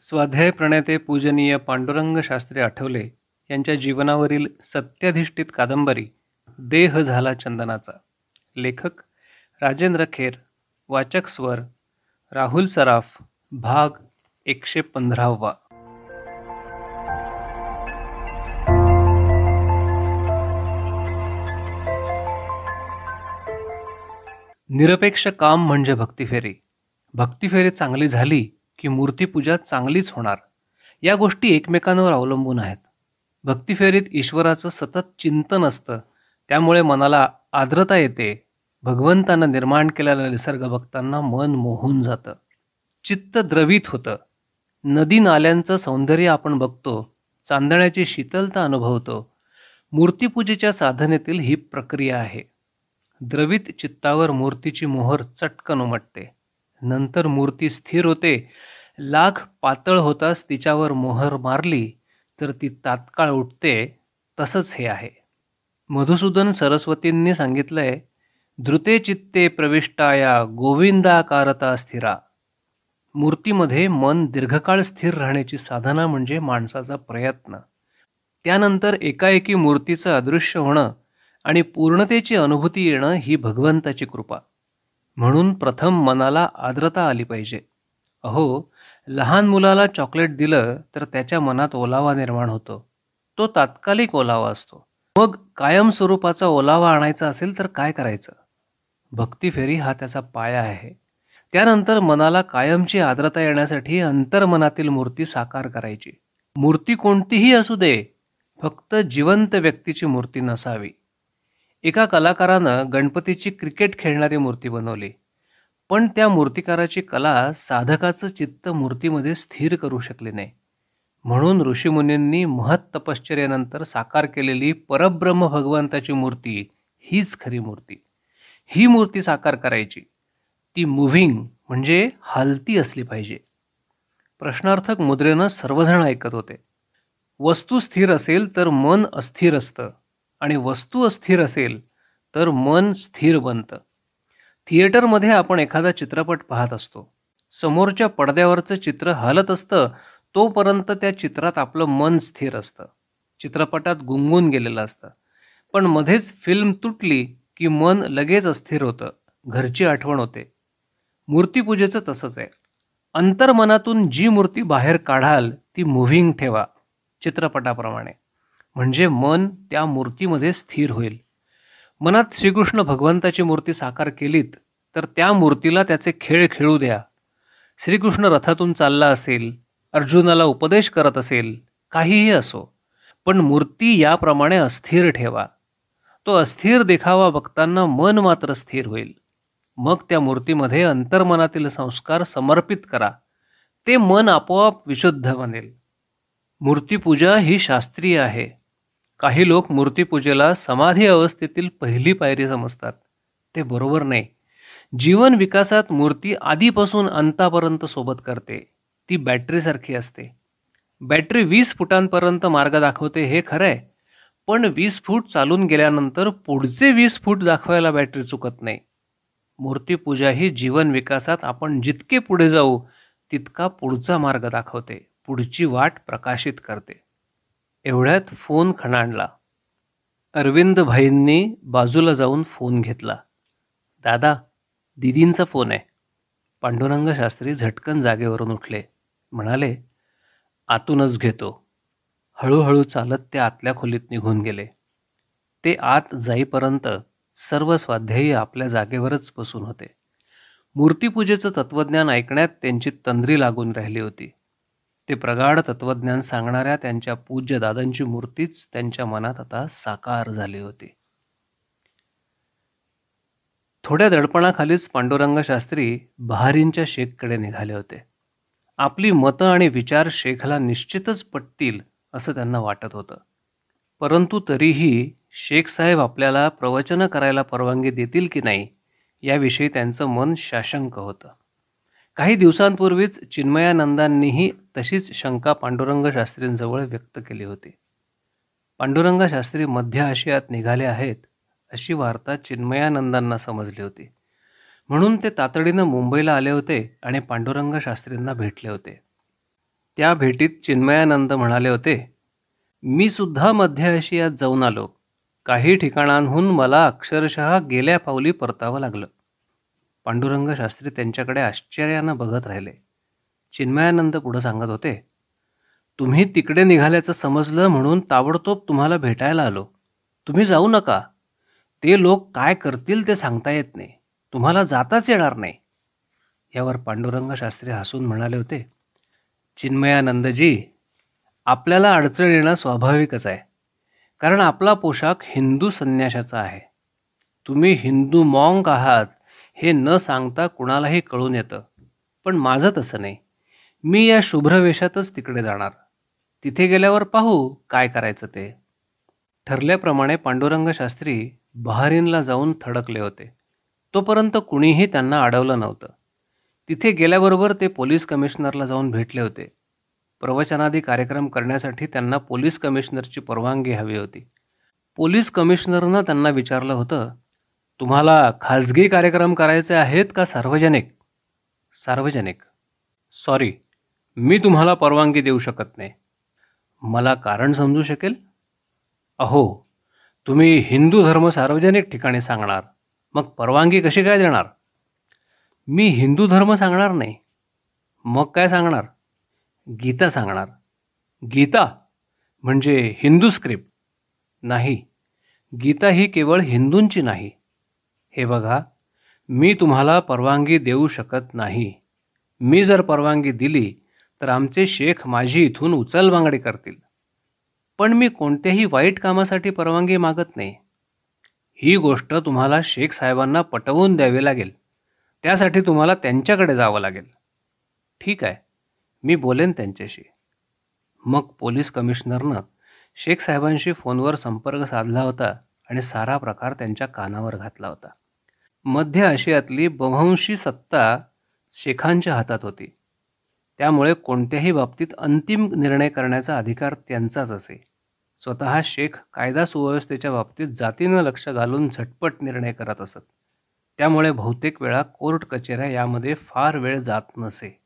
स्वाध्याय प्रणेते पूजनीय पांडुरंग शास्त्री आठवले यांच्या जीवनावरील सत्याधिष्ठित कादंबरी देह झाला चंदनाचा. लेखक राजेंद्र खेर. वाचक स्वर राहुल सराफ. भाग 115. निरपेक्ष काम म्हणजे भक्तिफेरी. भक्तिफेरी चांगली झाली की मूर्तीपूजा चांगलीच होणार. या गोष्टी एकमेकांवर अवलंबून आहेत. भक्तिफेरीत ईश्वराचं सतत चिंतन असतं, त्यामुळे मनाला आर्द्रता येते. भगवंतानं निर्माण केलेला निसर्ग बघताना मन मोहून जातं, चित्त द्रवित होतं. नदी नाल्यांचं सौंदर्य आपण बघतो, चांदण्याची शीतलता अनुभवतो. मूर्तीपूजेच्या साधनेतील ही प्रक्रिया आहे. द्रवित चित्तावर मूर्तीची मोहर चटकन उमटते. नंतर मूर्ती स्थिर होते. लाख पातळ होताच तिच्यावर मोहर मारली तर ती तात्काळ उठते. तसंच हे आहे. मधुसूदन सरस्वतींनी सांगितलंय, धृते चित्ते प्रविष्टाया गोविंदाकारता स्थिरा. मूर्तीमध्ये मन दीर्घकाळ स्थिर राहण्याची साधना म्हणजे माणसाचा प्रयत्न. त्यानंतर एकाएकी मूर्तीचं अदृश्य होणं आणि पूर्णतेची अनुभूती येणं ही भगवंताची कृपा. म्हणून प्रथम मनाला आर्द्रता आली पाहिजे. अहो, लहान मुलाला चॉकलेट दिलं तर त्याच्या मनात ओलावा निर्माण होतो. तो तात्कालिक ओलावा असतो. मग कायमस्वरूपाचा ओलावा आणायचा असेल तर काय करायचं? भक्तिफेरी हा त्याचा पाया आहे. त्यानंतर मनाला कायमची आर्द्रता येण्यासाठी अंतर्मनातील मूर्ती साकार करायची. मूर्ती कोणतीही असू दे, फक्त जिवंत व्यक्तीची मूर्ती नसावी. एका कलाकारानं गणपतीची क्रिकेट खेळणारी मूर्ती बनवली, पण त्या मूर्तिकाराची कला साधकाचं चित्त मूर्तीमध्ये स्थिर करू शकली नाही. म्हणून ऋषीमुनींनी महत् तपश्चर्यानंतर साकार केलेली परब्रह्म भगवंताची मूर्ती हीच खरी मूर्ती. ही मूर्ती साकार करायची. ती मुव्हिंग म्हणजे हालती असली पाहिजे. प्रश्नार्थक मुद्रेनं सर्वजण ऐकत होते. वस्तू स्थिर असेल तर मन अस्थिर असतं, आणि वस्तू अस्थिर असेल तर मन स्थिर बनतं. थिएटरमध्ये आपण एखादा चित्रपट पाहत असतो. समोरच्या पडद्यावरचं चित्र हलत असतं, तोपर्यंत त्या चित्रात आपलं मन स्थिर असतं. चित्रपटात गुंगून गेलेलं असतं. पण मध्येच फिल्म तुटली की मन लगेच अस्थिर होतं. घरची आठवण होते. मूर्तीपूजेचं तसंच आहे. अंतर्मनातून जी मूर्ती बाहेर काढाल ती मुव्हिंग ठेवा, चित्रपटाप्रमाणे. म्हणजे मन त्या मूर्तीमध्ये स्थिर होईल. मनात श्रीकृष्ण भगवंताची मूर्ती साकार केलीत तर त्या मूर्तीला त्याचे खेळ खेळू द्या. श्रीकृष्ण रथातून चालला असेल, अर्जुनाला उपदेश करत असेल, काहीही असो, पण मूर्ती याप्रमाणे अस्थिर ठेवा. तो अस्थिर देखावा बघताना मन मात्र स्थिर होईल. मग त्या मूर्तीमध्ये अंतर्मनातील संस्कार समर्पित करा. ते मन आपोआप विशुद्ध बनेल. मूर्तीपूजा ही शास्त्रीय आहे. काही लोक मूर्तीपूजेला समाधी अवस्थेतील पहिली पायरी समजतात. ते बरोबर नाही. जीवन विकासात मूर्ती आधीपासून अंतापर्यंत सोबत करते. ती बॅटरीसारखी असते. बॅटरी 20 फुटांपर्यंत मार्ग दाखवते हे खरं आहे, पण 20 फूट चालून गेल्यानंतर पुढचे 20 फूट दाखवायला बॅटरी चुकत नाही. मूर्तीपूजा ही जीवन विकासात आपण जितके पुढे जाऊ तितका पुढचा मार्ग दाखवते, पुढची वाट प्रकाशित करते. एवढ्यात फोन खणाणला. अरविंद भाईंनी बाजूला जाऊन फोन घेतला. दादा, दीदींचा फोन आहे. पांडुरंग शास्त्री झटकन जागेवरून उठले. म्हणाले, आतूनच घेतो. हळूहळू चालत ते आतल्या खोलीत निघून गेले. ते आत जाईपर्यंत सर्व स्वाध्यायी आपल्या जागेवरच बसून होते. मूर्तीपूजेचं तत्त्वज्ञान ऐकण्यात त्यांची तंद्री लागून राहिली होती. ते प्रगाढ तत्त्वज्ञान सांगणाऱ्या त्यांच्या पूज्य दादांची मूर्तीच त्यांच्या मनात आता साकार झाली होती. थोड्या दडपणाखालीच पांडुरंग शास्त्री बहारींच्या शेखकडे निघाले होते. आपली मतं आणि विचार शेखला निश्चितच पटतील असं त्यांना वाटत होतं. परंतु तरीही शेख साहेब आपल्याला प्रवचनं करायला परवानगी देतील की नाही याविषयी त्यांचं मन साशंक होतं. काही दिवसांपूर्वीच चिन्मयानंदांनीही तशीच शंका पांडुरंग शास्त्रींजवळ व्यक्त केली होती. पांडुरंग शास्त्री मध्य आशियात निघाले आहेत अशी वार्ता चिन्मयानंदांना समजली होती. म्हणून ते तातडीनं मुंबईला आले होते आणि पांडुरंग शास्त्रींना भेटले होते. त्या भेटीत चिन्मयानंद म्हणाले होते, मी सुद्धा मध्य आशियात जाऊन आलो. काही ठिकाणांहून मला अक्षरशः गेल्या पावली परतावं लागलं. पांडुरंग शास्त्री त्यांच्याकडे आश्चर्यानं बघत राहिले. चिन्मयानंद पुढे सांगत होते, तुम्ही तिकडे निघाल्याचं समजलं म्हणून ताबडतोब तुम्हाला भेटायला आलो. तुम्ही जाऊ नका. ते लोक काय करतील ते सांगता येत नाही. तुम्हाला जाताच येणार नाही. यावर पांडुरंग शास्त्री हसून म्हणाले होते, चिन्मयानंदजी, आपल्याला अडचण येणं स्वाभाविकच आहे, कारण आपला पोशाख हिंदू संन्याशाचा आहे. तुम्ही हिंदू मॉन्क आहात हे न सांगता कुणालाही कळून येतं. पण माझं तसं नाही. मी या शुभ्र वेशातच तिकडे जाणार. तिथे गेल्यावर पाहू काय करायचं ते. ठरल्याप्रमाणे पांडुरंग शास्त्री बहारीनला जाऊन थडकले होते. तोपर्यंत कुणीही त्यांना अडवलं नव्हतं. तिथे गेल्याबरोबर ते पोलीस कमिशनरला जाऊन भेटले होते. प्रवचनादी कार्यक्रम करण्यासाठी त्यांना पोलीस कमिशनरची परवानगी हवी होती. पोलीस कमिशनरनं त्यांना विचारलं होतं, तुम्हाला खाजगी कार्यक्रम करायचे आहेत का सार्वजनिक? सार्वजनिक. सॉरी, मी तुम्हाला परवानगी देऊ शकत नाही. मला कारण समजू शकेल? अहो, तुम्ही हिंदू धर्म सार्वजनिक ठिकाणी सांगणार, मग परवानगी कशी काय देणार? मी हिंदू धर्म सांगणार नाही. मग काय सांगणार? गीता सांगणार. गीता म्हणजे हिंदू स्क्रिप्ट? नाही, गीता ही केवळ हिंदूंची नाही. हे बघा, मी तुम्हाला परवानगी देऊ शकत नाही. मी जर परवानगी दिली तर आमचे शेख माझी इथून उचलबांगडी करतील. पण मी कोणत्याही वाईट कामासाठी परवानगी मागत नाही. ही गोष्ट तुम्हाला शेख साहेबांना पटवून द्यावी लागेल. त्यासाठी तुम्हाला त्यांच्याकडे जावं लागेल. ठीक आहे, मी बोलेन त्यांच्याशी. मग पोलीस कमिशनरनं शेख साहेबांशी फोनवर संपर्क साधला होता आणि सारा प्रकार त्यांच्या कानावर घातला होता. मध्य आशियातली बव्हंशी सत्ता शेखांच्या हातात होती. त्यामुळे कोणत्याही बाबतीत अंतिम निर्णय करण्याचा अधिकार त्यांचाच असे. स्वतः शेख कायदा सुव्यवस्थेच्या बाबतीत जातीनं लक्ष घालून झटपट निर्णय करत असत. त्यामुळे बहुतेक वेळा कोर्ट कचेऱ्या यामध्ये फार वेळ जात नसे.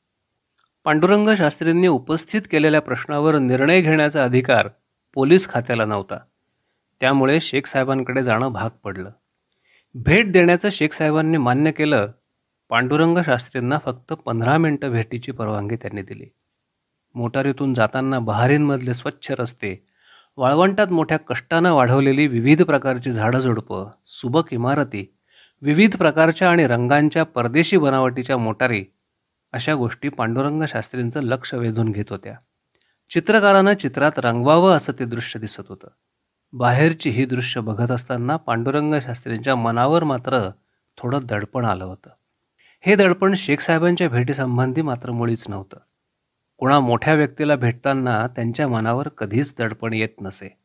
पांडुरंग शास्त्रींनी उपस्थित केलेल्या प्रश्नावर निर्णय घेण्याचा अधिकार पोलीस खात्याला नव्हता. त्यामुळे शेख साहेबांकडे जाणं भाग पडलं. भेट देण्याचं शेख साहेबांनी मान्य केलं. पांडुरंग शास्त्रींना फक्त 15 मिनिटं भेटीची परवानगी त्यांनी दिली. मोटारीतून जाताना बहारीनमधले स्वच्छ रस्ते, वाळवंटात मोठ्या कष्टानं वाढवलेली विविध प्रकारची झाडंझुडपं, सुबक इमारती, विविध प्रकारच्या आणि रंगांच्या परदेशी बनावटीच्या मोटारी, अशा गोष्टी पांडुरंग शास्त्रींचं लक्ष वेधून घेत होत्या. चित्रकारानं चित्रात रंगवावं असं ते दृश्य दिसत होतं. बाहेरची ही दृश्य बघत असताना पांडुरंग शास्त्रींच्या मनावर मात्र थोडं दडपण आलं होतं. हे दडपण शेख साहेबांच्या भेटीसंबंधी मात्र मुळीच नव्हतं. कुणा मोठ्या व्यक्तीला भेटताना त्यांच्या मनावर कधीच दडपण येत नसे.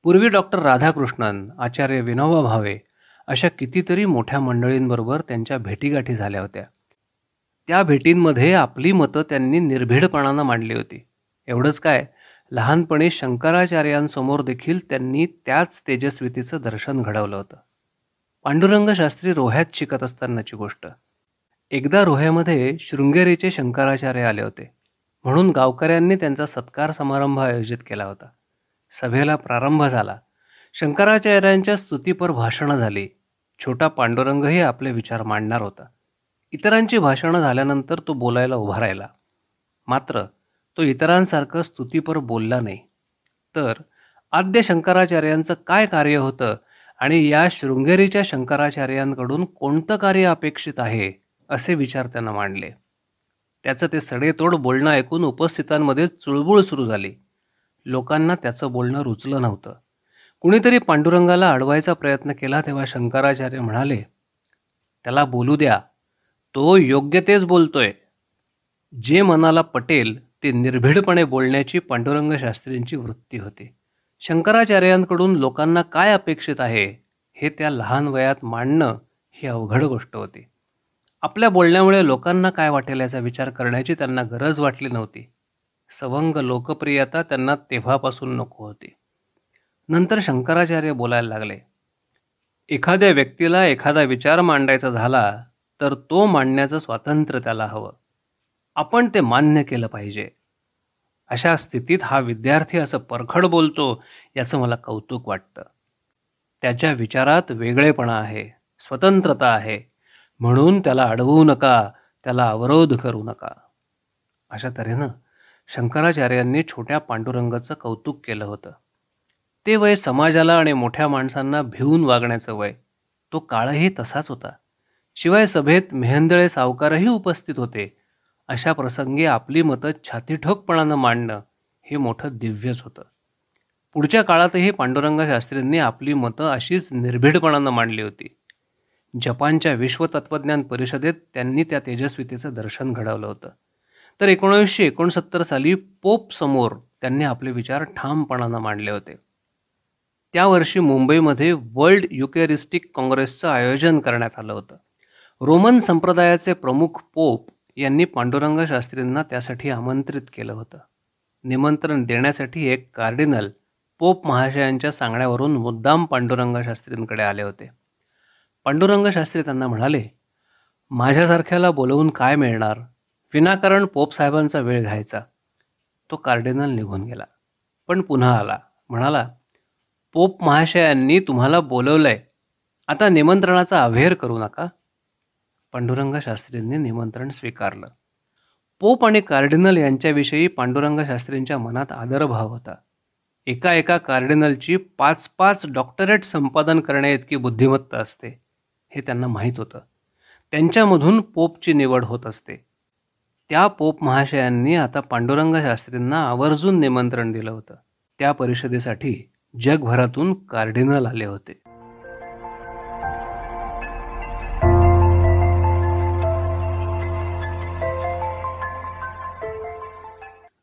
पूर्वी डॉक्टर राधाकृष्णन, आचार्य विनोबा भावे अशा कितीतरी मोठ्या मंडळींबरोबर त्यांच्या भेटीगाठी झाल्या होत्या. त्या भेटींमध्ये आपली मतं त्यांनी निर्भीडपणानं मांडली होती. एवढंच काय, लहानपणी शंकराचार्यांसमोर देखील त्यांनी त्याच तेजस्वितीचं दर्शन घडवलं होतं. पांडुरंग शास्त्री रोह्यात शिकत असतानाची गोष्ट. एकदा रोह्यामध्ये शृंगेरीचे शंकराचार्य आले होते. म्हणून गावकऱ्यांनी त्यांचा सत्कार समारंभ आयोजित केला होता. सभेला प्रारंभ झाला. शंकराचार्यांच्या स्तुतीपर भाषणं झाली. छोटा पांडुरंगही आपले विचार मांडणार होता. इतरांची भाषणं झाल्यानंतर तो बोलायला उभा राहिला. मात्र तो इतरांसारखं स्तुतीपर बोलला नाही. तर आद्य शंकराचार्यांचं काय कार्य होतं आणि या शृंगेरीच्या शंकराचार्यांकडून कोणतं कार्य अपेक्षित आहे असे विचार त्यांना मांडले. त्याचं ते सडेतोड बोलणं ऐकून उपस्थितांमध्ये चुळबुळ सुरू झाली. लोकांना त्याचं बोलणं रुचलं नव्हतं. कुणीतरी पांडुरंगाला अडवायचा प्रयत्न केला तेव्हा शंकराचार्य म्हणाले, त्याला बोलू द्या, तो योग्य तेच बोलतोय. जे मनाला पटेल ते निर्भीडपणे बोलण्याची पांडुरंग शास्त्रींची वृत्ती होती. शंकराचार्यांकडून लोकांना काय अपेक्षित आहे हे त्या लहान वयात मांडणं ही अवघड गोष्ट होती. आपल्या बोलण्यामुळे लोकांना काय वाटेल याचा विचार करण्याची त्यांना गरज वाटली नव्हती. सवंग लोकप्रियता त्यांना तेव्हापासून नको होती. नंतर शंकराचार्य बोलायला लागले, एखाद्या व्यक्तीला एखादा विचार मांडायचा झाला तर तो मांडण्याचं स्वातंत्र्य त्याला हवं. आपण ते मान्य केलं पाहिजे. अशा स्थितीत हा विद्यार्थी असं परखड बोलतो याचं मला कौतुक वाटतं. त्याच्या विचारात वेगळेपणा आहे, स्वतंत्रता आहे, म्हणून त्याला अडवू नका, त्याला अवरोध करू नका. अशा तऱ्हेनं शंकराचार्यांनी छोट्या पांडुरंगाचं कौतुक केलं होतं. ते वय समाजाला आणि मोठ्या माणसांना भिवून वागण्याचं वय. तो काळही तसाच होता. शिवाय सभेत मेहेंदळे सावकारही उपस्थित होते. अशा प्रसंगी आपली मतं छातीठोकपणानं मांडणं हे मोठं दिव्यच होतं. पुढच्या काळातही पांडुरंग शास्त्रींनी आपली मतं अशीच निर्भीडपणानं मांडली होती. जपानच्या विश्व तत्त्वज्ञान परिषदेत त्यांनी त्या तेजस्वितेचं दर्शन घडवलं होतं. तर 1969 साली पोप समोर त्यांनी आपले विचार ठामपणानं मांडले होते. त्या वर्षी मुंबईमध्ये वर्ल्ड युकॅरिस्टिक काँग्रेसचं आयोजन करण्यात आलं होतं. रोमन संप्रदायाचे प्रमुख पोप यांनी पांडुरंग शास्त्रींना त्यासाठी आमंत्रित केलं होतं. निमंत्रण देण्यासाठी एक कार्डिनल पोप महाशयांच्या सांगण्यावरून मुद्दाम पांडुरंग शास्त्रींकडे आले होते. पांडुरंग शास्त्री त्यांना म्हणाले, माझ्यासारख्याला बोलवून काय मिळणार? विनाकारण पोप साहेबांचा वेळ घ्यायचा. तो कार्डिनल निघून गेला, पण पुन्हा आला. म्हणाला, पोप महाशयांनी तुम्हाला बोलवलंय, आता निमंत्रणाचा अव्हेर करू नका. पांडुरंग शास्त्रींनी निमंत्रण स्वीकारलं. पोप आणि कार्डिनल यांच्याविषयी पांडुरंग शास्त्रींच्या मनात आदरभाव होता. एका कार्डिनलची 5-5 डॉक्टरेट संपादन करण्याइतकी बुद्धिमत्ता असते हे त्यांना माहीत होतं. त्यांच्यामधून पोपची निवड होत असते. त्या पोप महाशयांनी आता पांडुरंग शास्त्रींना आवर्जून निमंत्रण दिलं होतं. त्या परिषदेसाठी जगभरातून कार्डिनल आले होते.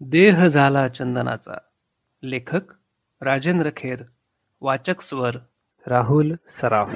देह झाला चंदनाचा. लेखक राजेंद्र खेर. वाचक स्वर राहुल सराफ.